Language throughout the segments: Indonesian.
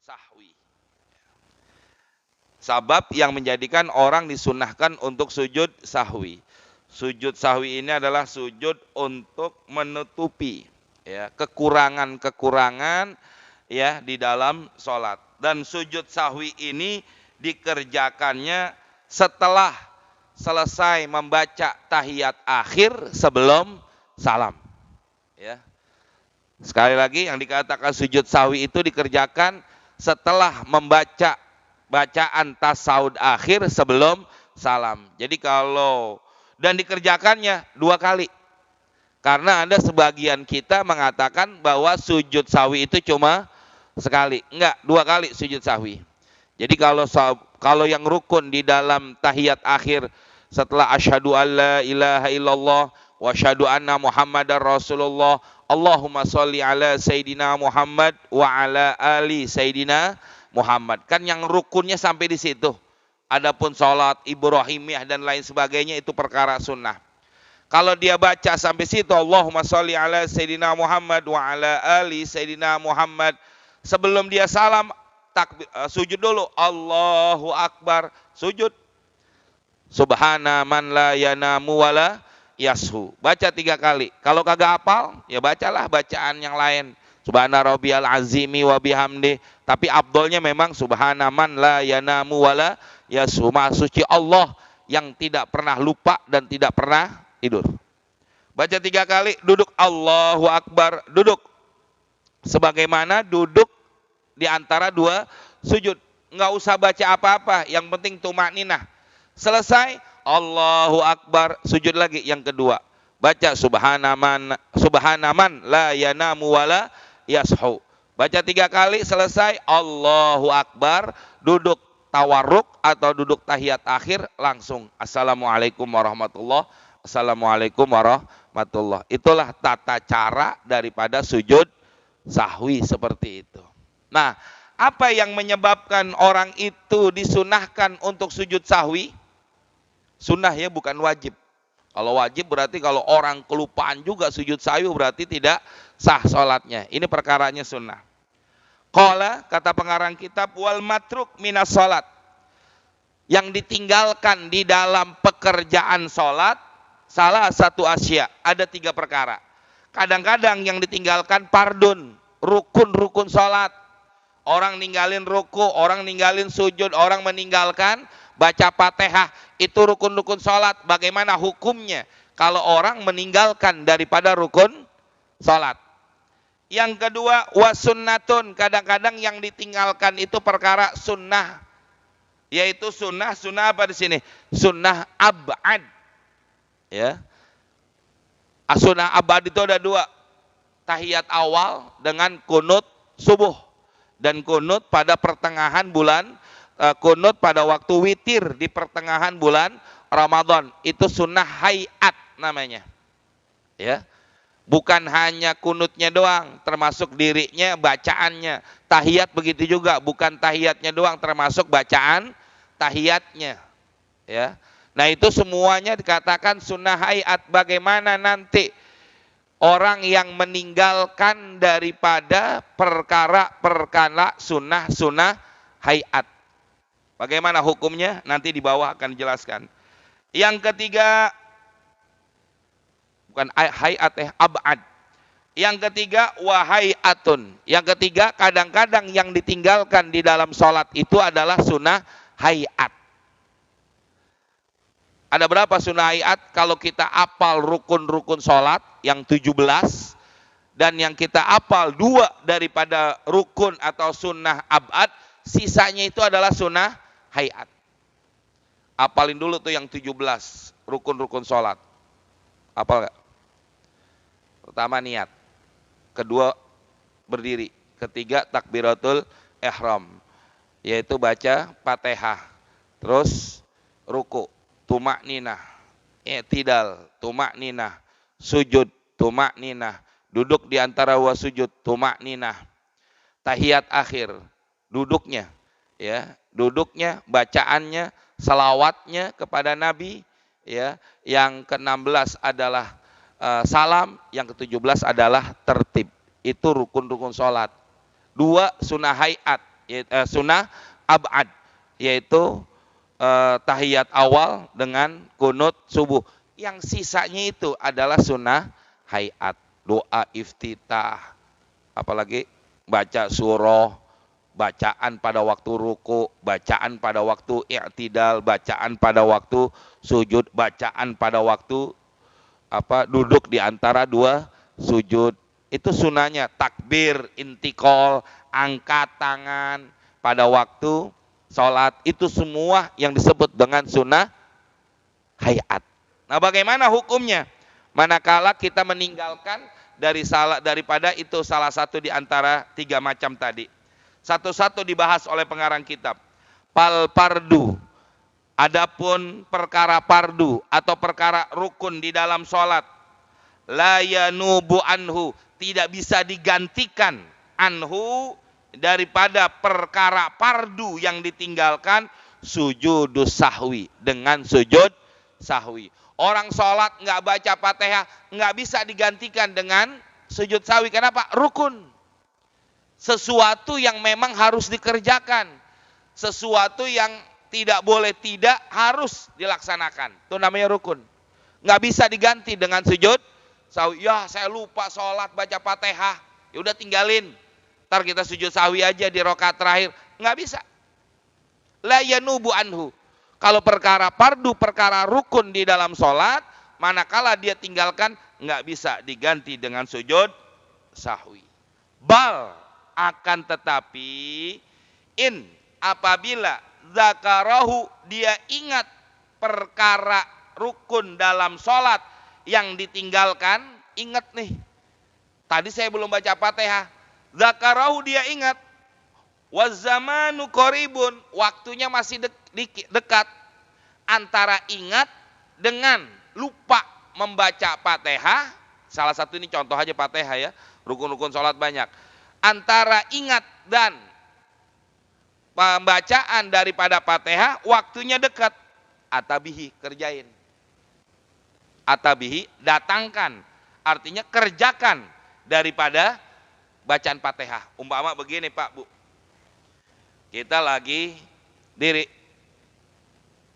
sahwi. Sabab yang menjadikan orang disunahkan untuk sujud sahwi. Sujud sahwi ini adalah sujud untuk menutupi ya kekurangan-kekurangan ya di dalam sholat. Dan sujud sahwi ini dikerjakannya setelah selesai membaca tahiyat akhir sebelum salam. Ya. Sekali lagi yang dikatakan sujud sahwi itu dikerjakan setelah membaca bacaan tasawuf akhir sebelum salam. Jadi dan dikerjakannya 2 kali. Karena ada sebagian kita mengatakan bahwa sujud sahwi itu cuma sekali. Enggak, 2 kali sujud sahwi. Jadi kalau yang rukun di dalam tahiyat akhir setelah asyhadu alla ilaha illallah wa asyhadu anna muhammadar rasulullah Allahumma sholli ala sayyidina Muhammad wa ala ali sayyidina Muhammad. Kan yang rukunnya sampai di situ. Adapun sholat Ibrahimiyah dan lain sebagainya itu perkara sunnah. Kalau dia baca sampai situ Allahumma sholli ala sayyidina Muhammad wa ala ali sayyidina Muhammad, sebelum dia salam sujud dulu, Allahu akbar, sujud. Subhana man la yanamu wala yashu. Baca 3 kali. Kalau kagak hafal, ya bacalah bacaan yang lain. Subhana rabbiyal azimi wa bihamdi. Tapi afdolnya memang subhana man la yanamu wala yashu. Maha suci Allah yang tidak pernah lupa dan tidak pernah tidur. Baca 3 kali, duduk Allahu akbar, duduk. Sebagaimana duduk di antara 2 sujud. Enggak usah baca apa-apa, yang penting tumakninah. Selesai, Allahu akbar, sujud lagi yang kedua. Baca subhanaman la yanamu wala yashu. Baca 3 kali, selesai, Allahu akbar, duduk tawarruk atau duduk tahiyat akhir, langsung assalamualaikum warahmatullah, assalamualaikum warahmatullah. Itulah tata cara daripada sujud sahwi seperti itu. Nah, apa yang menyebabkan orang itu disunahkan untuk sujud sahwi? Sunnah ya, bukan wajib. Kalau wajib berarti kalau orang kelupaan juga sujud sahwi berarti tidak sah sholatnya. Ini perkaranya sunnah. Qala, kata pengarang kitab, wal matruk minas sholat. Yang ditinggalkan di dalam pekerjaan sholat, salah satu asya, ada 3 perkara. Kadang-kadang yang ditinggalkan pardun, rukun-rukun sholat. Orang ninggalin ruku, orang ninggalin sujud, orang meninggalkan baca Fatihah, itu rukun-rukun sholat. Bagaimana hukumnya kalau orang meninggalkan daripada rukun sholat? Yang kedua, wasunnatun, kadang-kadang yang ditinggalkan itu perkara sunnah, yaitu sunnah apa di sini? Sunnah ab'ad. Ya. Sunnah ab'ad itu ada 2. Tahiyat awal dengan kunut subuh dan kunut pada pertengahan bulan, kunut pada waktu witir di pertengahan bulan Ramadan. Itu sunnah hayat namanya. Ya. Bukan hanya kunutnya doang, termasuk dirinya, bacaannya. Tahiyat begitu juga, bukan tahiyatnya doang, termasuk bacaan tahiyatnya. Ya. Nah, itu semuanya dikatakan sunnah hayat. Bagaimana nanti orang yang meninggalkan daripada perkara-perkara sunnah hayat? Bagaimana hukumnya? Nanti di bawah akan dijelaskan. Yang ketiga, bukan hayat, ab'ad. Yang ketiga, wahayatun. Yang ketiga, kadang-kadang yang ditinggalkan di dalam sholat itu adalah sunnah hayat. Ada berapa sunnah hayat? Kalau kita apal rukun-rukun sholat yang 17, dan yang kita apal 2 daripada rukun atau sunnah ab'ad, sisanya itu adalah sunnah hayat. Apalin dulu tuh yang 17 rukun-rukun sholat. Apal gak? Pertama niat, kedua berdiri, ketiga takbiratul ihram, yaitu baca Fatihah, terus ruku, tumakninah, i'tidal, tumakninah, sujud, tumakninah, duduk di antara sujud, tumakninah, tahiyat akhir, duduknya, ya, duduknya, bacaannya, salawatnya kepada Nabi, ya. Yang ke-16 adalah salam, yang ke-17 adalah tertib. Itu rukun-rukun sholat. 2 sunnah hayat, sunnah ab'ad, yaitu tahiyat awal dengan kunut subuh. Yang sisanya itu adalah sunnah hayat, doa iftitah, apalagi baca surah, bacaan pada waktu ruku, bacaan pada waktu i'tidal, bacaan pada waktu sujud, bacaan pada waktu duduk di antara dua sujud. Itu sunahnya. Takbir, intikol, angkat tangan pada waktu sholat, itu semua yang disebut dengan sunnah hayat. Nah, bagaimana hukumnya manakala kita meninggalkan daripada itu salah satu di antara tiga macam tadi? Satu-satu dibahas oleh pengarang kitab. Pal pardu, adapun perkara pardu atau perkara rukun di dalam sholat, la yanubu anhu, tidak bisa digantikan anhu daripada perkara pardu yang ditinggalkan, sujudus sahwi, dengan sujud sahwi. Orang sholat nggak baca Fatihah nggak bisa digantikan dengan sujud sahwi. Kenapa? Rukun. Sesuatu yang memang harus dikerjakan, sesuatu yang tidak boleh tidak harus dilaksanakan. Itu namanya rukun. Nggak bisa diganti dengan sujud sahwi. Ya, saya lupa sholat baca Fatihah, ya udah tinggalin. Ntar kita sujud sahwi aja di rakaat terakhir. Nggak bisa. La yanubu anhu. Kalau perkara fardu, perkara rukun di dalam sholat, manakala dia tinggalkan, nggak bisa diganti dengan sujud sahwi. Bal, akan tetapi, apabila zakarahu, dia ingat perkara rukun dalam sholat yang ditinggalkan, ingat nih, tadi saya belum baca Fatihah, zakarahu, dia ingat, wazamanu qoribun, waktunya masih dekat, antara ingat dengan lupa membaca Fatihah. Salah satu ini contoh aja Fatihah ya, rukun-rukun sholat banyak. Antara ingat dan pembacaan daripada Fatihah waktunya dekat, atabihi, kerjain. Atabihi, datangkan, artinya kerjakan daripada bacaan Fatihah. Umpama begini Pak Bu, kita lagi diri,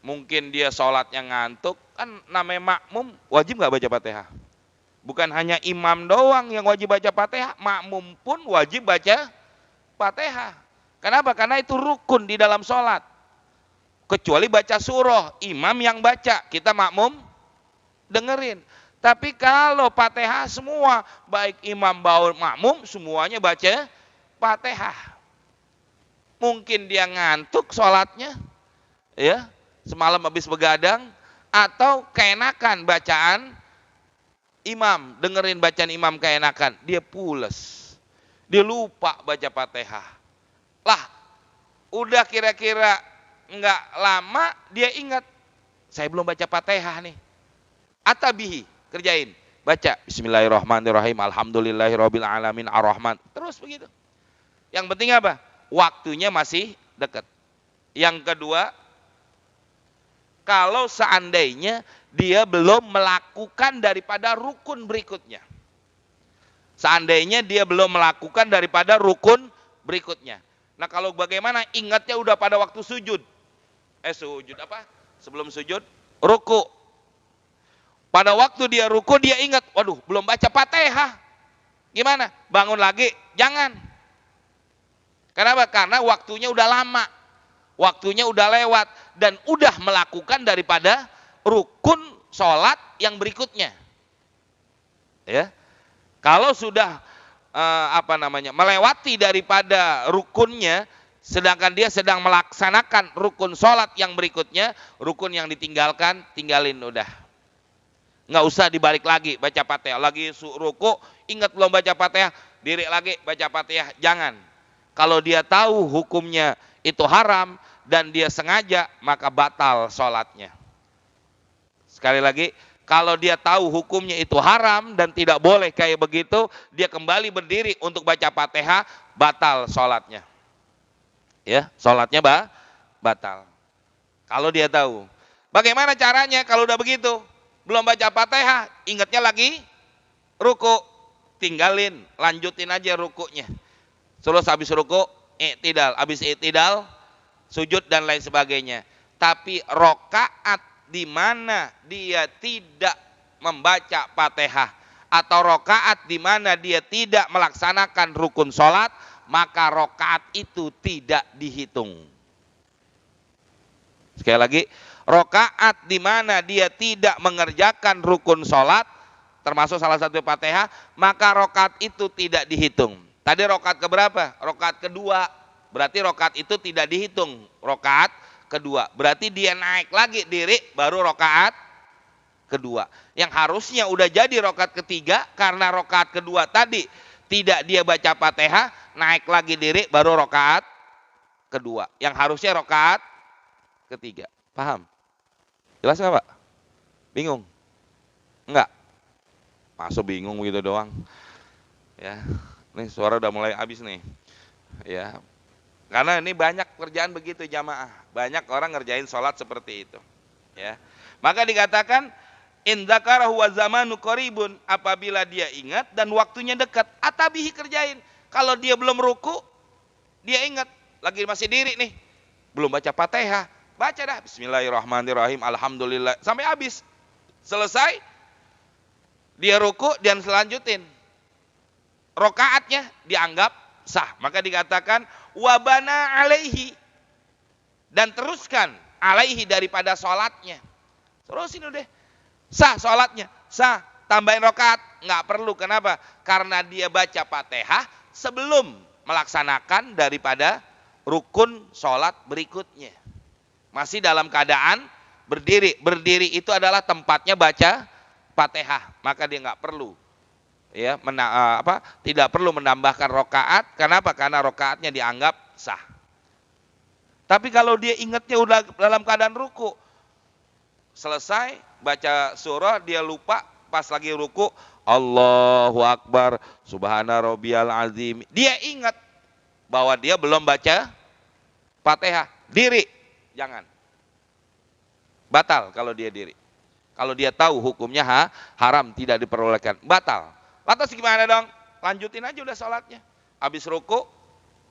mungkin dia sholatnya ngantuk, kan namanya makmum wajib nggak baca Fatihah? Bukan hanya imam doang yang wajib baca Fatihah, makmum pun wajib baca Fatihah. Kenapa? Karena itu rukun di dalam sholat. Kecuali baca surah, imam yang baca, kita makmum dengerin. Tapi kalau Fatihah semua, baik imam maupun makmum, semuanya baca Fatihah. Mungkin dia ngantuk sholatnya, ya, semalam habis begadang, atau keenakan bacaan imam, dengerin bacaan imam keenakan, dia pules, dia lupa baca Fatihah. Lah, udah kira-kira nggak lama dia ingat, saya belum baca Fatihah nih. Atabihi, kerjain, baca Bismillahirrahmanirrahim, Alhamdulillahirabbil alamin, Ar-Rahman, terus begitu. Yang penting apa? Waktunya masih dekat. Yang kedua, kalau seandainya dia belum melakukan daripada rukun berikutnya. Seandainya dia belum melakukan daripada rukun berikutnya. Nah, kalau bagaimana? Ingatnya udah pada waktu sujud. Sujud apa? Sebelum sujud, ruku. Pada waktu dia ruku, dia ingat, waduh, belum baca Fatihah. Gimana? Bangun lagi? Jangan. Kenapa? Karena waktunya udah lama. Waktunya udah lewat dan udah melakukan daripada rukun sholat yang berikutnya. Ya, kalau sudah melewati daripada rukunnya, sedangkan dia sedang melaksanakan rukun sholat yang berikutnya, rukun yang ditinggalkan, tinggalin udah. Nggak usah dibalik lagi baca Fatihah. Lagi ruku, ingat belum baca Fatihah, diri lagi baca Fatihah. Jangan. Kalau dia tahu hukumnya itu haram dan dia sengaja, maka batal sholatnya. Sekali lagi, kalau dia tahu hukumnya itu haram dan tidak boleh kayak begitu, dia kembali berdiri untuk baca Fatihah, batal sholatnya. Ya, sholatnya batal. Kalau dia tahu. Bagaimana caranya kalau udah begitu? Belum baca Fatihah, ingatnya lagi ruku, tinggalin, lanjutin aja rukunya. Terus habis ruku, i'tidal, habis i'tidal sujud dan lain sebagainya. Tapi rokaat di mana dia tidak membaca Fatihah atau rokaat di mana dia tidak melaksanakan rukun sholat, maka rokaat itu tidak dihitung. Sekali lagi, rokaat di mana dia tidak mengerjakan rukun sholat, termasuk salah satu Fatihah, maka rokaat itu tidak dihitung. Tadi rokaat keberapa? Rokaat kedua. Berarti rokaat itu tidak dihitung. Rokaat kedua. Berarti dia naik lagi diri baru rokaat kedua. Yang harusnya udah jadi rokaat ketiga karena rokaat kedua tadi tidak dia baca Fatihah, naik lagi diri baru rokaat kedua. Yang harusnya rokaat ketiga. Paham? Jelas nggak Pak? Bingung? Enggak? Masuk bingung gitu doang. Ya, nih suara udah mulai habis nih. Ya, karena ini banyak kerjaan begitu jamaah. Banyak orang ngerjain sholat seperti itu. Ya, maka dikatakan in dzakarahu wa zamanu qaribun, apabila dia ingat dan waktunya dekat, atabihi kerjain. Kalau dia belum ruku, dia ingat lagi masih diri nih, belum baca Fatihah, baca dah Bismillahirrahmanirrahim, alhamdulillah sampai habis. Selesai, dia ruku dan selanjutin. Rokaatnya dianggap sah. Maka dikatakan wabana alaihi, dan teruskan alaihi daripada sholatnya. Terusin udah. Sah sholatnya, sah. Tambahin rokaat, nggak perlu. Kenapa? Karena dia baca Fatihah sebelum melaksanakan daripada rukun sholat berikutnya. Masih dalam keadaan berdiri. Berdiri itu adalah tempatnya baca Fatihah. Maka dia nggak perlu, ya, tidak perlu menambahkan rokaat. Kenapa? Karena rokaatnya dianggap sah. Tapi kalau dia ingatnya udah dalam keadaan ruku, selesai baca surah, dia lupa pas lagi ruku, Allahu Akbar, Subhana Rabbiyal Azim. Dia ingat bahwa dia belum baca Fatihah, diri, jangan. Batal kalau dia diri. Kalau dia tahu hukumnya haram, tidak diperbolehkan, batal. Lantas gimana dong? Lanjutin aja udah sholatnya. Habis ruku,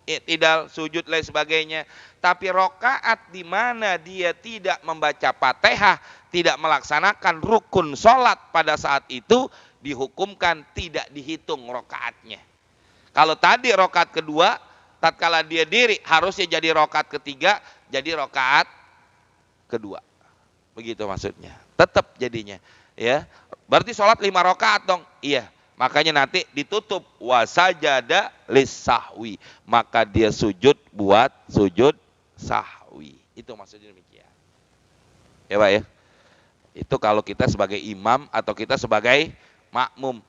i'tidal, sujud, lain sebagainya. Tapi rokaat di mana dia tidak membaca Fatihah, tidak melaksanakan rukun sholat pada saat itu, dihukumkan tidak dihitung rokaatnya. Kalau tadi rokaat kedua, tatkala dia diri harusnya jadi rokaat ketiga, jadi rokaat kedua. Begitu maksudnya. Tetap jadinya, ya. Berarti sholat 5 rokaat dong. Iya. Makanya nanti ditutup wasajada lis-sahwi, maka dia sujud buat sujud sahwi. Itu maksudnya demikian. Ya Pak ya. Itu kalau kita sebagai imam atau kita sebagai makmum.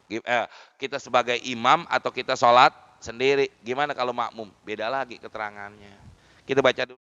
Kita sebagai imam atau kita sholat sendiri. Gimana kalau makmum? Beda lagi keterangannya. Kita baca dulu.